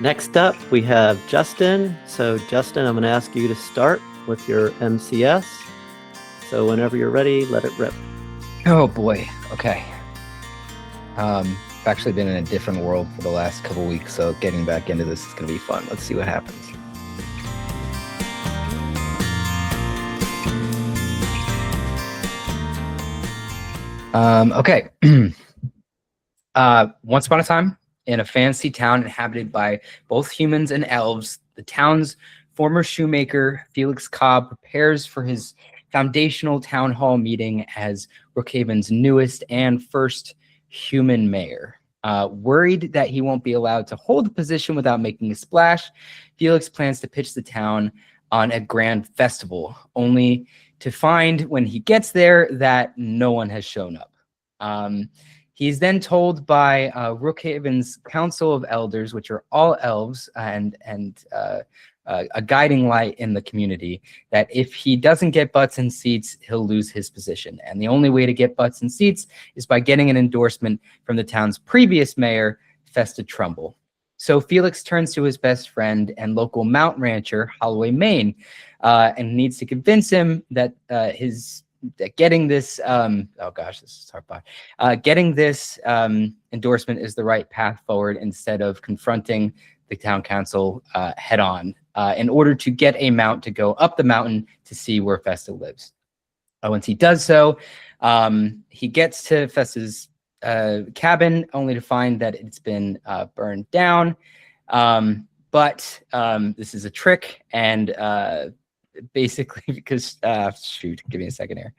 Next up, we have Justin. So Justin, I'm going to ask you to start with your MCS. So whenever you're ready, let it rip. Oh boy. Okay. I've actually been in a different world for the last couple weeks, so getting back into this is going to be fun. Let's see what happens. Okay. Once upon a time, in a fancy town inhabited by both humans and elves, the town's former shoemaker, Felix Cobb, prepares for his foundational town hall meeting as Brookhaven's newest and first human mayor. Worried that he won't be allowed to hold the position without making a splash, Felix plans to pitch the town on a grand festival, only to find when he gets there that no one has shown up. He's then told by Brookhaven's Council of Elders, which are all elves and a guiding light in the community, that if he doesn't get butts and seats, he'll lose his position. And the only way to get butts and seats is by getting an endorsement from the town's previous mayor, Festa Trumbull. So Felix turns to his best friend and local mountain rancher, Holloway Maine, and needs to convince him that getting this oh gosh, this is hard part. Getting this endorsement is the right path forward instead of confronting the town council head on in order to get a mount to go up the mountain to see where Festa lives. Once he does so, he gets to Festa's cabin only to find that it's been burned down. But this is a trick, and basically because shoot, give me a second here.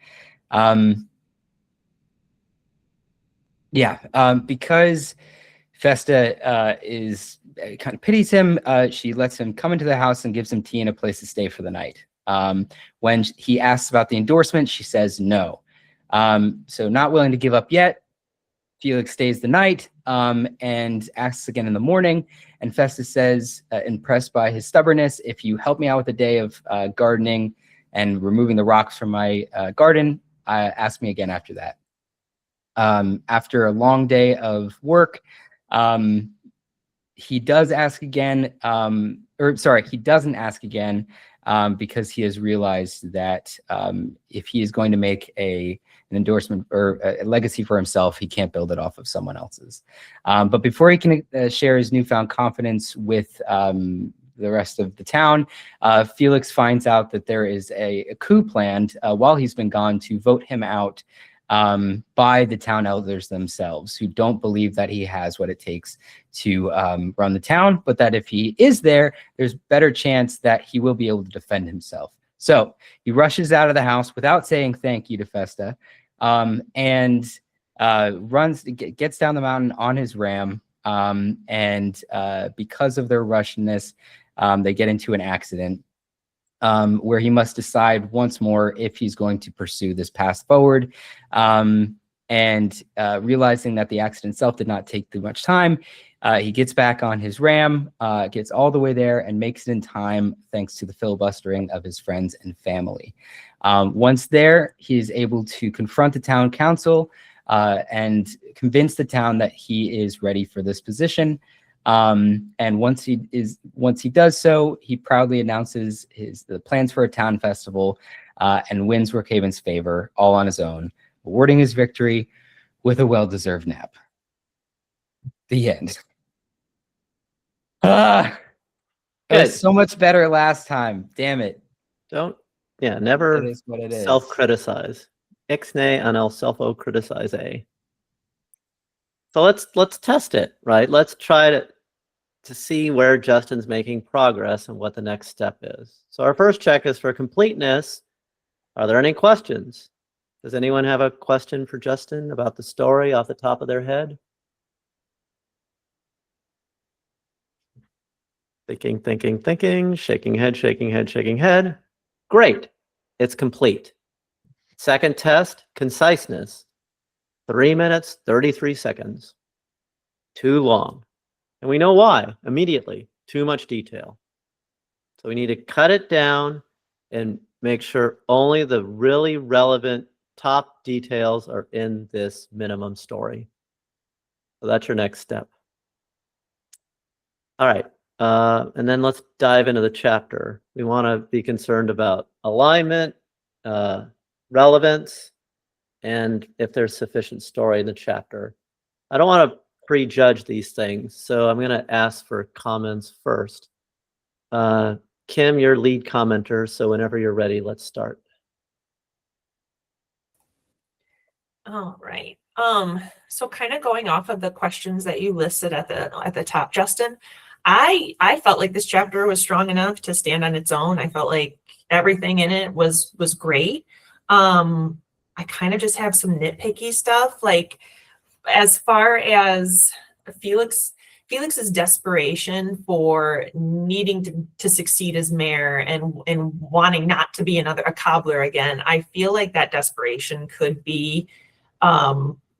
Because Festa is kind of pities him, she lets him come into the house and gives him tea and a place to stay for the night. When he asks about the endorsement, she says no. So not willing to give up yet, Felix stays the night and asks again in the morning. And Festus says, impressed by his stubbornness, if you help me out with a day of gardening and removing the rocks from my garden, ask me again after that. After a long day of work, he does ask again, he doesn't ask again because he has realized that if he is going to make an endorsement or a legacy for himself, he can't build it off of someone else's. But before he can share his newfound confidence with the rest of the town, Felix finds out that there is a coup planned while he's been gone to vote him out by the town elders themselves, who don't believe that he has what it takes to run the town, but that if he is there, there's better chance that he will be able to defend himself. So he rushes out of the house without saying thank you to Festa, and gets down the mountain on his ram. And because of their rushedness, they get into an accident where he must decide once more if he's going to pursue this path forward. And realizing that the accident itself did not take too much time, he gets back on his ram, gets all the way there, and makes it in time thanks to the filibustering of his friends and family. Once there, he is able to confront the town council and convince the town that he is ready for this position. And once he does so, he proudly announces the plans for a town festival and wins Brookhaven's favor all on his own, awarding his victory with a well-deserved nap. The end. It was so much better last time. Damn it. Never it is what it is. Self-criticize. Ixnay on el self-criticize. So let's test it, right? Let's try to see where Justin's making progress and what the next step is. So our first check is for completeness. Are there any questions? Does anyone have a question for Justin about the story off the top of their head? Thinking, shaking head. Great, it's complete. Second test, conciseness. 3 minutes, 33 seconds. Too long. And we know why immediately. Too much detail. So we need to cut it down and make sure only the really relevant top details are in this minimum story. So that's your next step. All right, And then let's dive into the chapter. We want to be concerned about alignment, relevance, and if there's sufficient story in the chapter. I don't want to prejudge these things, so I'm going to ask for comments first. Kim, you're lead commenter, so whenever you're ready, let's start. All right. So kind of going off of the questions that you listed at the top, Justin, I felt like this chapter was strong enough to stand on its own. I felt like everything in it was great. I kind of just have some nitpicky stuff, like as far as Felix's desperation for needing to succeed as mayor and wanting not to be a cobbler again. I feel like that desperation could be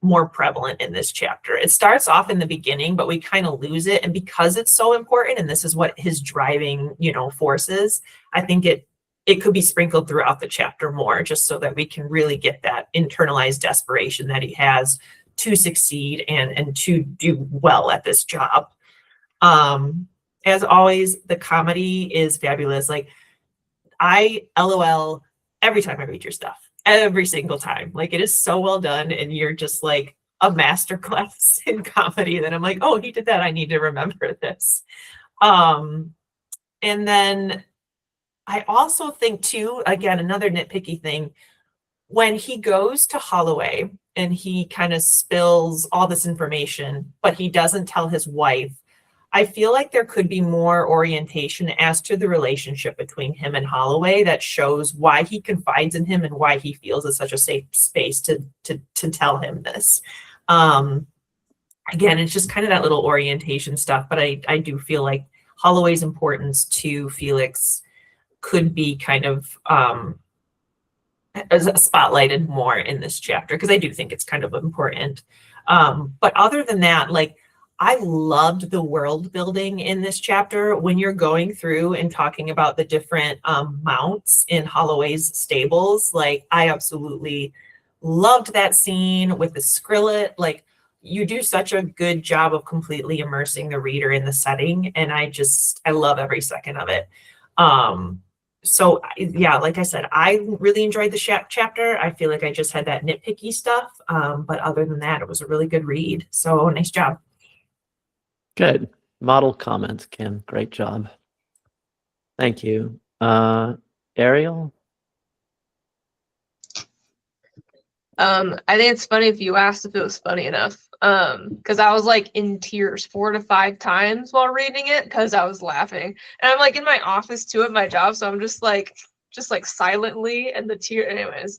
more prevalent in this chapter. It starts off in the beginning, but we kind of lose it. And because it's so important, and this is what his driving, force is, I think it could be sprinkled throughout the chapter more, just so that we can really get that internalized desperation that he has to succeed and to do well at this job. As always, the comedy is fabulous. Like, I LOL every time I read your stuff. Every single time. Like, it is so well done, and you're just like a masterclass in comedy that I'm like, oh, he did that. I need to remember this. And then I also think too, again, another nitpicky thing, when he goes to Holloway and he kind of spills all this information, but he doesn't tell his wife, I feel like there could be more orientation as to the relationship between him and Holloway that shows why he confides in him and why he feels it's such a safe space to tell him this. Again, it's just kind of that little orientation stuff, but I do feel like Holloway's importance to Felix could be kind of spotlighted more in this chapter, because I do think it's kind of important. But other than that, like, I loved the world building in this chapter when you're going through and talking about the different mounts in Holloway's stables. Like, I absolutely loved that scene with the Skrillet. Like, you do such a good job of completely immersing the reader in the setting, and I love every second of it. So yeah, like I said, I really enjoyed the chapter. I feel like I just had that nitpicky stuff, but other than that, it was a really good read. So nice job. Good. Model comments, Kim. Great job. Thank you. Ariel? I think it's funny if you asked if it was funny enough. Because I was like in tears 4 to 5 times while reading it because I was laughing. And I'm like in my office too at my job, so I'm just like silently, and the tear, anyways,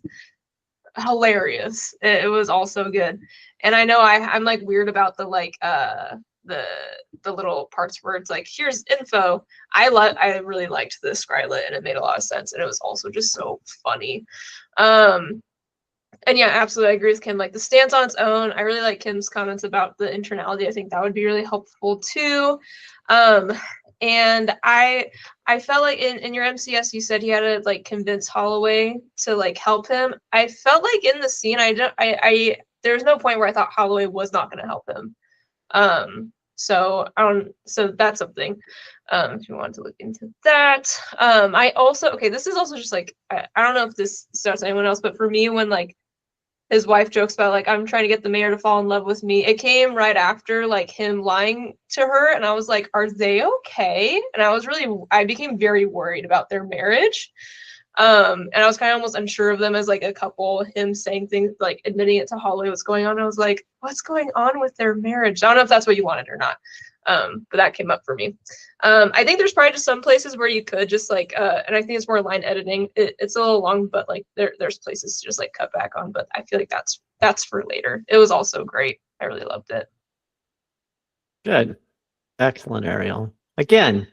hilarious. It was all so good. And I know I'm like weird about the like the little parts where it's like, here's info. I really liked the Skrillet, and it made a lot of sense, and it was also just so funny. And yeah, absolutely, I agree with Kim. Like, the stands on its own. I really like Kim's comments about the internality. I think that would be really helpful too. And I felt like in your MCS, you said he had to like convince Holloway to like help him. I felt like in the scene, there was no point where I thought Holloway was not going to help him. So that's something. If you want to look into that. This is also just like, I don't know if this starts anyone else, but for me, when like his wife jokes about like, I'm trying to get the mayor to fall in love with me, it came right after like him lying to her, and I was like, are they okay? And I became very worried about their marriage. And I was kind of almost unsure of them as like a couple, him saying things like admitting it to Holly, what's going on. I was like, what's going on with their marriage? I don't know if that's what you wanted or not. But that came up for me. I think there's probably just some places where you could just like, and I think it's more line editing. It's a little long, but like there's places to just like cut back on, but I feel like that's for later. It was also great. I really loved it. Good. Excellent, Ariel. Again,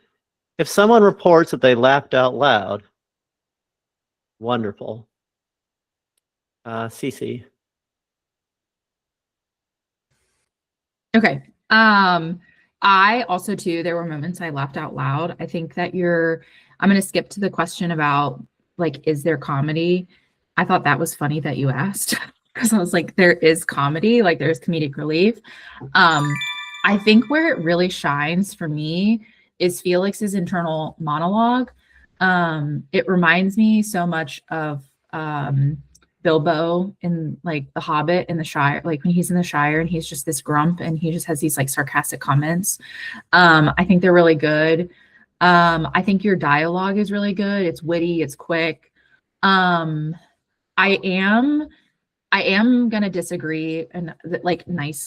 if someone reports that they laughed out loud, wonderful. Cece. Okay. I also too, there were moments I laughed out loud. I think that I'm going to skip to the question about like, is there comedy? I thought that was funny that you asked, because I was like, there is comedy, like there's comedic relief. I think where it really shines for me is Felix's internal monologue. It reminds me so much of Bilbo in like The Hobbit in the Shire, like when he's in the Shire and he's just this grump and he just has these like sarcastic comments. I think they're really good. I think your dialogue is really good. It's witty, it's quick. I am gonna disagree and like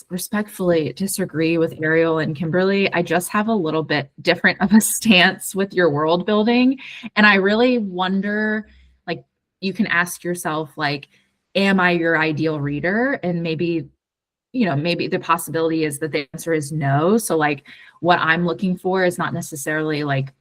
respectfully disagree with Ariel and Kimberly. I just have a little bit different of a stance with your world building. And I really wonder, like, you can ask yourself, like, am I your ideal reader? And maybe, you know, maybe the possibility is that the answer is no. So like what I'm looking for is not necessarily like,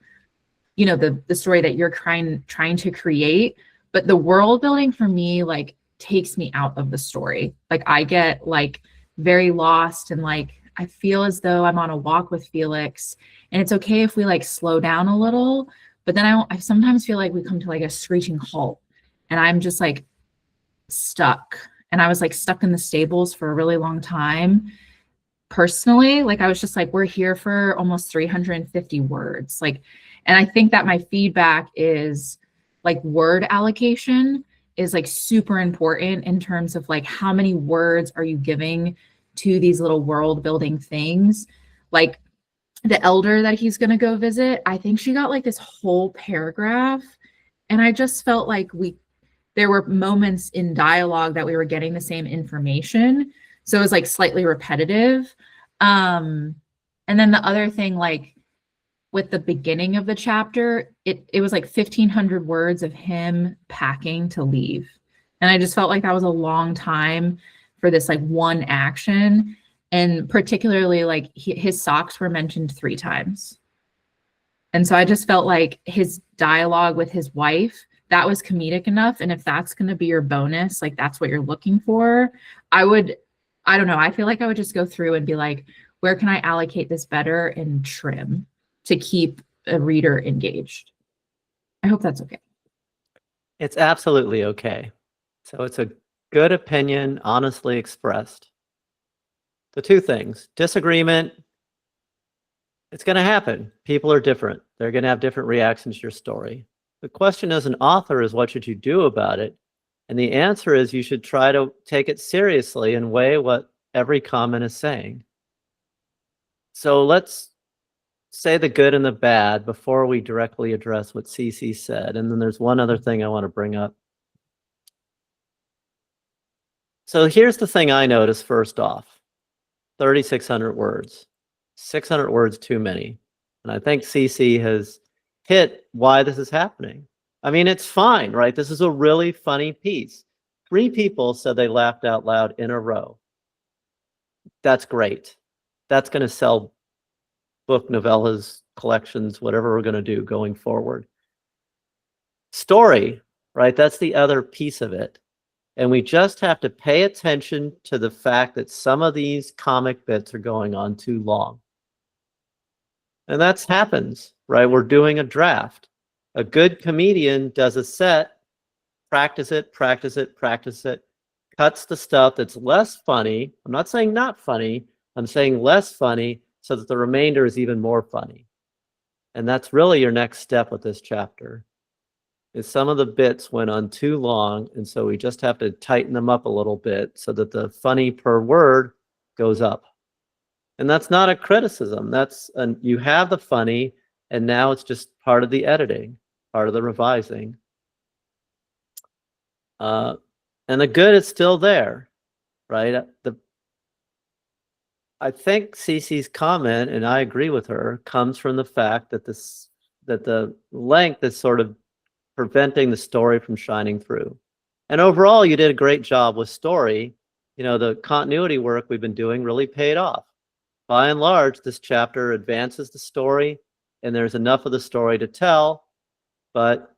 you know, the story that you're trying to create, but the world building for me, like, takes me out of the story. Like I get like very lost and like I feel as though I'm on a walk with Felix, and it's okay if we like slow down a little, but then I sometimes feel like we come to like a screeching halt and I'm just like stuck. And I was like stuck in the stables for a really long time. Personally, like I was just like, we're here for almost 350 words. Like, and I think that my feedback is like word allocation is like super important in terms of like how many words are you giving to these little world building things. Like the elder that he's going to go visit, I think she got like this whole paragraph, and I just felt like there were moments in dialogue that we were getting the same information, so it was like slightly repetitive. And then the other thing, like with the beginning of the chapter, it was like 1,500 words of him packing to leave. And I just felt like that was a long time for this like one action. And particularly like his socks were mentioned 3 times. And so I just felt like his dialogue with his wife, that was comedic enough. And if that's going to be your bonus, like that's what you're looking for, I don't know. I feel like I would just go through and be like, where can I allocate this better and trim to keep a reader engaged? I hope that's okay. It's absolutely okay. So it's a good opinion, honestly expressed. The 2 things, disagreement, it's going to happen. People are different. They're going to have different reactions to your story. The question as an author is, what should you do about it? And the answer is you should try to take it seriously and weigh what every comment is saying. So let's say the good and the bad before we directly address what Cece said. And then there's one other thing I want to bring up. So here's the thing I noticed first off. 3,600 words. 600 words too many. And I think Cece has hit why this is happening. I mean, it's fine, right? This is a really funny piece. 3 people said they laughed out loud in a row. That's great. That's going to sell book novellas, collections, whatever we're going to do going forward. Story, right? That's the other piece of it. And we just have to pay attention to the fact that some of these comic bits are going on too long. And that happens, right? We're doing a draft. A good comedian does a set, practice it, practice it, practice it, cuts the stuff that's less funny. I'm not saying not funny. I'm saying less funny so that the remainder is even more funny. And that's really your next step with this chapter. Is some of the bits went on too long, and so we just have to tighten them up a little bit so that the funny per word goes up. And that's not a criticism. That's you have the funny, and now it's just part of the editing, part of the revising. And the good is still there, right? I think Cece's comment, and I agree with her, comes from the fact that the length is sort of preventing the story from shining through. And overall, you did a great job with story. You know, the continuity work we've been doing really paid off. By and large, this chapter advances the story, and there's enough of the story to tell. But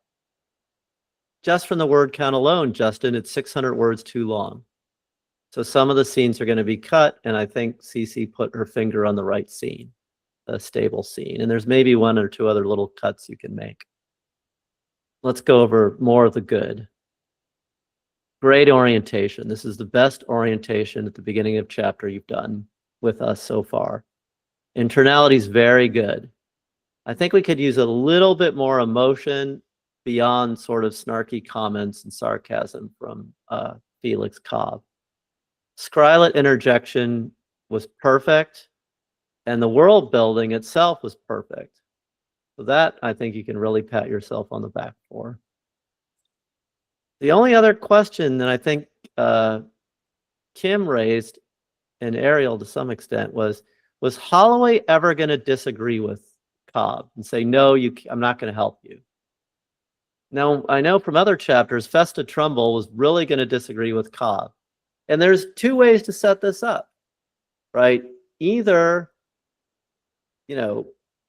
just from the word count alone, Justin, it's 600 words too long. So some of the scenes are going to be cut, and I think Cece put her finger on the right scene, the stable scene. And there's maybe 1 or 2 other little cuts you can make. Let's go over more of the good. Great orientation. This is the best orientation at the beginning of chapter you've done with us so far. Internality is very good. I think we could use a little bit more emotion beyond sort of snarky comments and sarcasm from Felix Cobb. Skrillet interjection was perfect, and the world building itself was perfect. So that, I think you can really pat yourself on the back for. The only other question that I think Kim raised, and Ariel to some extent, was Holloway ever going to disagree with Cobb and say, no, I'm not going to help you? Now, I know from other chapters, Festa Trumbull was really going to disagree with Cobb. And there's two ways to set this up, right? Either,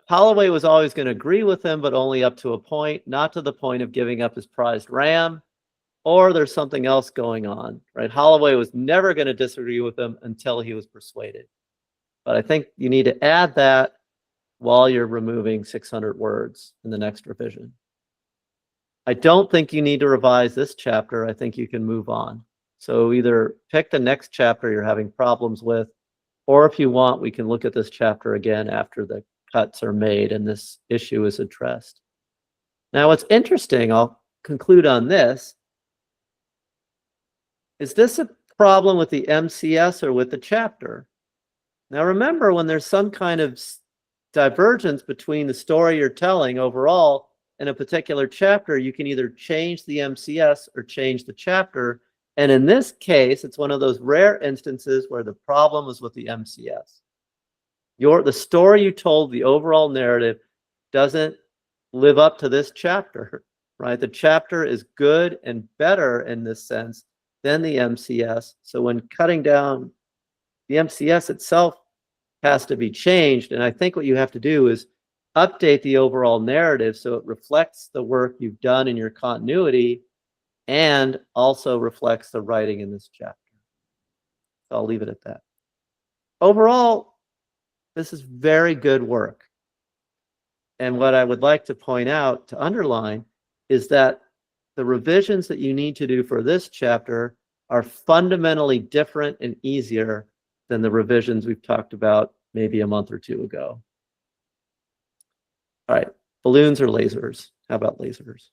Holloway was always going to agree with him, but only up to a point, not to the point of giving up his prized ram, or there's something else going on, right? Holloway was never going to disagree with him until he was persuaded. But I think you need to add that while you're removing 600 words in the next revision. I don't think you need to revise this chapter. I think you can move on. So either pick the next chapter you're having problems with, or if you want, we can look at this chapter again after the cuts are made and this issue is addressed. Now, what's interesting, I'll conclude on this. Is this a problem with the MCS or with the chapter? Now, remember, when there's some kind of divergence between the story you're telling overall and a particular chapter, you can either change the MCS or change the chapter. And in this case, it's one of those rare instances where the problem was with the MCS. The story you told, the overall narrative, doesn't live up to this chapter, right? The chapter is good and better in this sense than the MCS. So when cutting down, the MCS itself has to be changed. And I think what you have to do is update the overall narrative so it reflects the work you've done in your continuity and also reflects the writing in this chapter. So I'll leave it at that. Overall, this is very good work. And what I would like to point out, to underline, is that the revisions that you need to do for this chapter are fundamentally different and easier than the revisions we've talked about maybe a month or two ago. All right, balloons or lasers? How about lasers?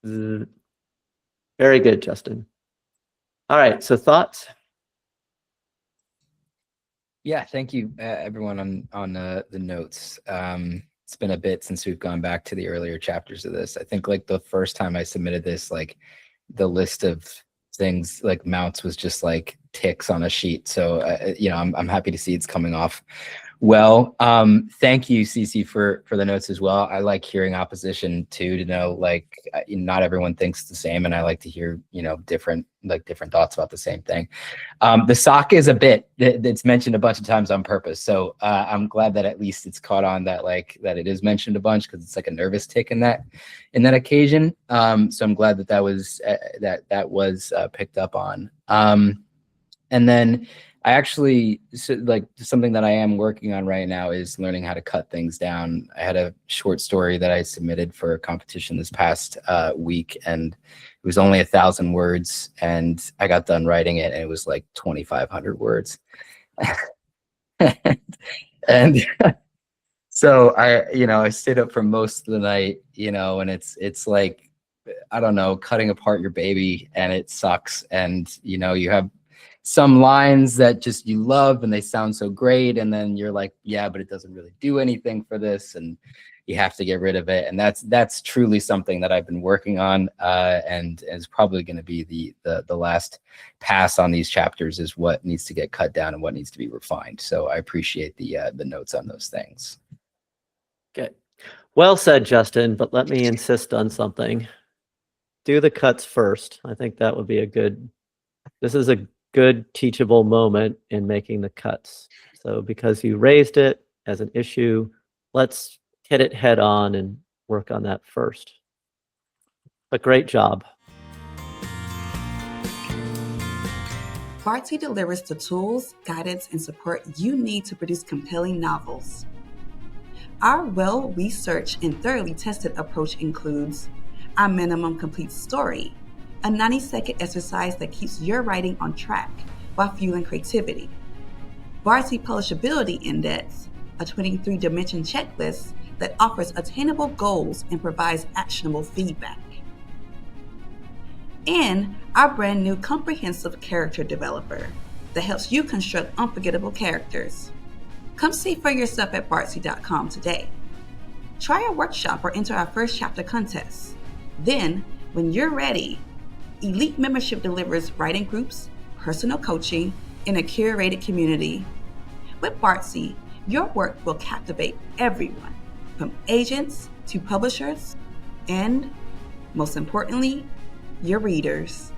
Very good, Justin. All right, so thoughts? Yeah, thank you, everyone on the notes. It's been a bit since we've gone back to the earlier chapters of this. I think like the first time I submitted this, like the list of things like mounts was just like ticks on a sheet. So I'm happy to see it's coming off well. Thank you, Cece, for the notes as well. I like hearing opposition too, to know like not everyone thinks the same, and I like to hear different thoughts about the same thing. The sock is a bit that's mentioned a bunch of times on purpose, so I'm glad that at least it's caught on that it is mentioned a bunch, because it's like a nervous tick in that occasion. So I'm glad that was picked up on. And then I actually, something that I am working on right now is learning how to cut things down. I had a short story that I submitted for a competition this past week, and it was only 1,000 words, and I got done writing it, and it was like 2,500 words. and so I stayed up for most of the night, and it's like, I don't know, cutting apart your baby, and it sucks. And, you have some lines that just you love and they sound so great, and then you're like, yeah, but it doesn't really do anything for this, and you have to get rid of it. And that's truly something that I've been working on, and is probably going to be the last pass on these chapters, is what needs to get cut down and what needs to be refined. So I appreciate the notes on those things. Okay, well said, Justin, but let me insist on something. Do the cuts first. I think that would be this is a good teachable moment in making the cuts. So because you raised it as an issue, let's hit it head on and work on that first. But great job. Bardsy delivers the tools, guidance, and support you need to produce compelling novels. Our well-researched and thoroughly tested approach includes our minimum complete story, a 90-second exercise that keeps your writing on track while fueling creativity, Bardsy Publishability Index, a 23-dimension checklist that offers attainable goals and provides actionable feedback. And our brand new comprehensive character developer that helps you construct unforgettable characters. Come see for yourself at Bardsy.com today. Try our workshop or enter our first chapter contest. Then, when you're ready, Elite Membership delivers writing groups, personal coaching, and a curated community. With Bardsy, your work will captivate everyone, from agents to publishers, and, most importantly, your readers.